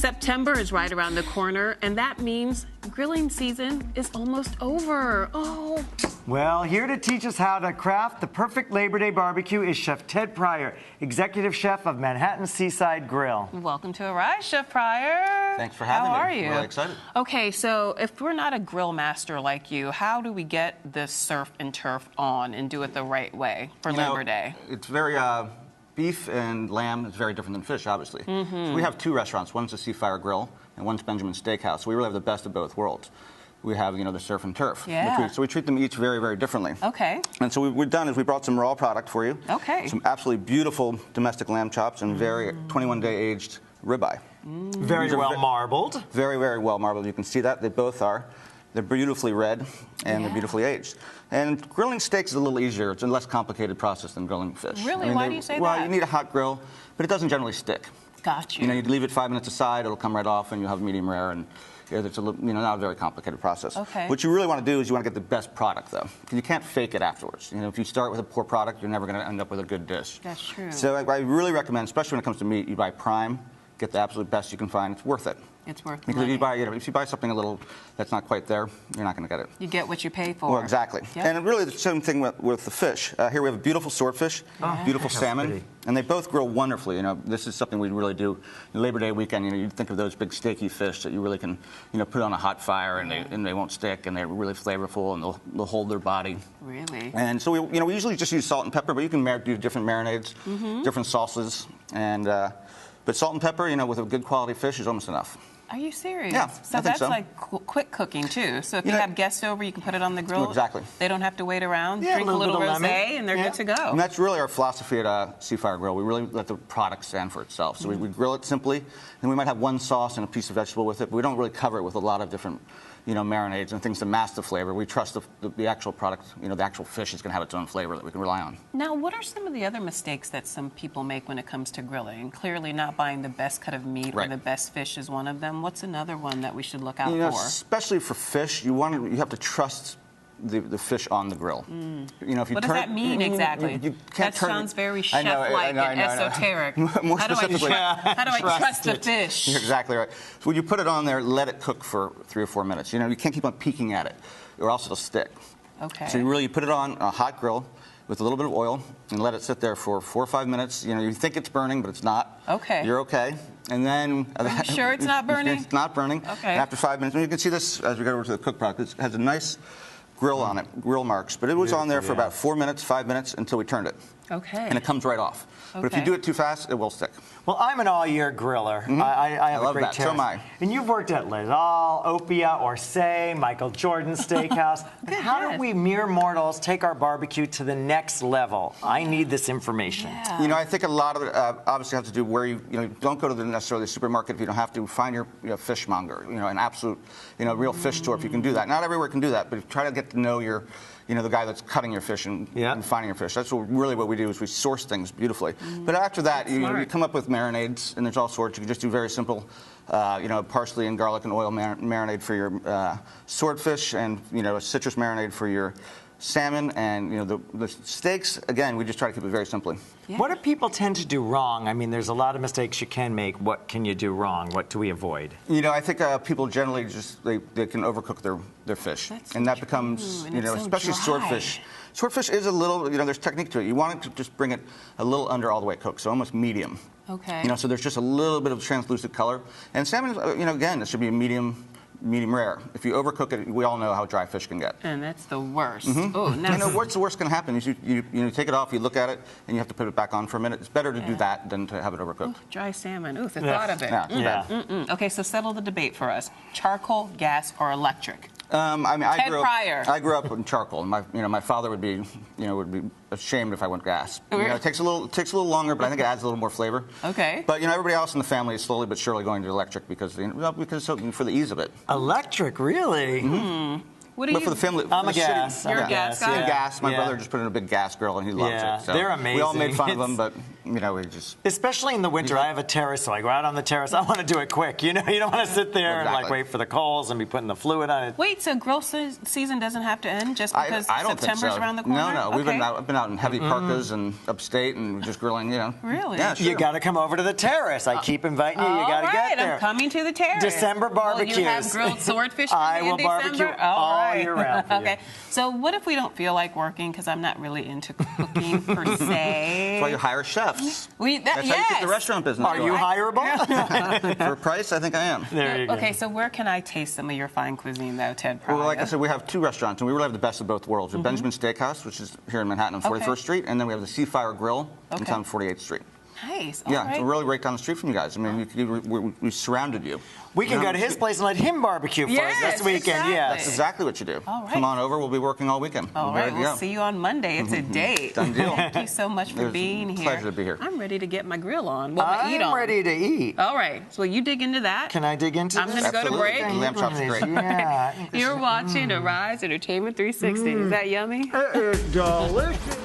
September is right around the corner, and that means grilling season is almost over. Oh. Well, here to teach us how to craft the perfect Labor Day barbecue is Chef Ted Pryor, Executive Chef of Manhattan Seaside Grill. Welcome to Arise, Chef Pryor. Thanks for having me. How are you? Really excited. Okay, so if we're not a grill master like you, how do we get this surf and turf on and do it the right way for Labor Day? It's very, beef and lamb is very different than fish, obviously. So we have two restaurants. One's the Seafire Grill, and one's Benjamin's Steakhouse. So we really have the best of both worlds. We have, the surf and turf. Yeah. So we treat them each very, very differently. Okay. And so what we've done is we brought some raw product for you. Okay. Some absolutely beautiful domestic lamb chops and very 21-day aged ribeye. Very well marbled. Very, very well marbled. You can see that. They both are. They're beautifully red, and they're beautifully aged. And grilling steaks is a little easier. It's a less complicated process than grilling fish. Really? Why do you say that? Well, you need a hot grill, but it doesn't generally stick. Got you. You leave it 5 minutes aside, it'll come right off, and you'll have medium rare, and it's a little, not a very complicated process. Okay. What you really want to do is you want to get the best product, though, because you can't fake it afterwards. If you start with a poor product, you're never going to end up with a good dish. That's true. So I really recommend, especially when it comes to meat, you buy prime, get the absolute best you can find. It's worth it. It's worth the Because money. if you buy something a little that's not quite there, you're not going to get it. You get what you pay for. Well, exactly. Yep. And really the same thing with the fish. Here we have a beautiful swordfish, beautiful salmon, pretty. and they both grill wonderfully. This is something we really do. Labor Day weekend, you think of those big steaky fish that you really can, put on a hot fire and they won't stick and they're really flavorful and they'll hold their body. Really? And so we usually just use salt and pepper, but you can do different marinades, different sauces, and but salt and pepper, with a good quality fish is almost enough. Are you serious? Yeah, So I think that's so. like quick cooking too. So if you have guests over, you can put it on the grill. Exactly. They don't have to wait around. Yeah, Drink a little bit of rosé, lemon. and they're good to go. And that's really our philosophy at Seafire Grill. We really let the product stand for itself. So we grill it simply, and we might have one sauce and a piece of vegetable with it, but we don't really cover it with a lot of different marinades and things to mask the flavor. We trust the actual product, the actual fish is going to have its own flavor that we can rely on. Now, what are some of the other mistakes that some people make when it comes to grilling? Clearly not buying the best cut of meat or Right. the best fish is one of them. What's another one that we should look out for? Especially for fish, you have to trust the fish on the grill. If you What does that mean exactly? That sounds very chef-like and esoteric. More specifically, How do I trust the fish? You're exactly right. So when you put it on there, let it cook for 3 or 4 minutes. You can't keep on peeking at it, or else it'll stick. Okay. So you put it on a hot grill with a little bit of oil and let it sit there for 4 or 5 minutes. You think it's burning, but it's not. Okay. You're okay. And then... Are you sure it's not burning? It's not burning. Okay. And after 5 minutes, and you can see this as we go over to the cooked product. It has a nice grill on it, grill marks. But it was on there for about 4 minutes, 5 minutes until we turned it. Okay. And it comes right off. But if you do it too fast, it will stick. Well, I'm an all-year griller. I have love a great that. So am I. And you've worked at Lidl, Opia, Orsay, Michael Jordan's Steakhouse. How do we mere mortals take our barbecue to the next level? I need this information. Yeah. I think a lot of it obviously has to do where you don't go to necessarily the supermarket if you don't have to. Find your fishmonger, an absolute, real fish store if you can do that. Not everywhere can do that, but try to get to know your, the guy that's cutting your fish and finding your fish. That's really what we do is we source things beautifully. But after that, you come up with marinades, and there's all sorts. You can just do very simple, parsley and garlic and oil marinade for your swordfish, and a citrus marinade for your salmon, and the steaks. Again, we just try to keep it very simply. Yeah. What do people tend to do wrong? I mean, there's a lot of mistakes you can make. What can you do wrong? What do we avoid? I think people generally just they can overcook their fish, and that becomes especially swordfish. Swordfish is a little there's technique to it. You want it to just bring it a little under all the way cooked, so almost medium. Okay. So there's just a little bit of translucent color, and salmon, again, it should be a medium rare. If you overcook it, we all know how dry fish can get. And that's the worst. Oh, now what's the worst going to happen is you take it off, you look at it, and you have to put it back on for a minute. It's better to do that than to have it overcooked. dry salmon. Ooh, the thought of it. Yeah. Okay, so settle the debate for us. Charcoal, gas, or electric? I Pryor. I grew up in charcoal. My father would be ashamed if I went gas. It takes a little longer, but I think it adds a little more flavor. Okay. But everybody else in the family is slowly but surely going to electric because for the ease of it. Electric, really? What do But you? for the family, I'm for a the city- gas. You're a I'm gas guy? And yeah. gas. My Yeah. brother just put in a big gas grill, and he loves Yeah, it. So they're We all made amazing. fun of them, but we just. Especially in the winter, I have a terrace, so I go out on the terrace. I want to do it quick. You know, you don't want to sit there and like Exactly. wait for the coals and be putting the fluid on it. Wait, so grill season doesn't have to end just because I don't September's think so. around the corner? No, we've Okay. been out in heavy parkas and upstate and just grilling. Really? Yeah, sure. You got to come over to the terrace. I keep inviting you. You got to All get right, there. I'm coming to the terrace. December barbecues. Will you have grilled swordfish for I me will in barbecue December? all right. year round for you. Okay. So what if we don't feel like working because I'm not really into cooking per se? That's why you hire chefs. That's how you keep the restaurant business Are you going. hireable? For a price, I think I am. There you go. Okay, so where can I taste some of your fine cuisine, though, Ted Pryor? Well, like I said, we have two restaurants, and we really have the best of both worlds. We have Benjamin Steakhouse, which is here in Manhattan on 41st Okay. Street, and then we have the Seafire Grill in Okay. town on 48th Street. Nice. Yeah, All right. it's really right down the street from you guys. I mean, we surrounded you. We can go to his place and let him barbecue for us Yes, this weekend. exactly. Yes. That's exactly what you do. All right. Come on over. We'll be working all weekend. All We're right, ready to we'll go. see you on Monday. It's a date. Done deal. Thank you so much for It was being a here. pleasure to be here. I'm ready to get my grill on. Well, my eat I'm on. ready to eat. All right, so you dig into that. Can I dig into I'm this? gonna go to Absolutely. break. Lamb chops are great. Yeah. You're watching Arise Entertainment 360. Is that yummy? It is delicious.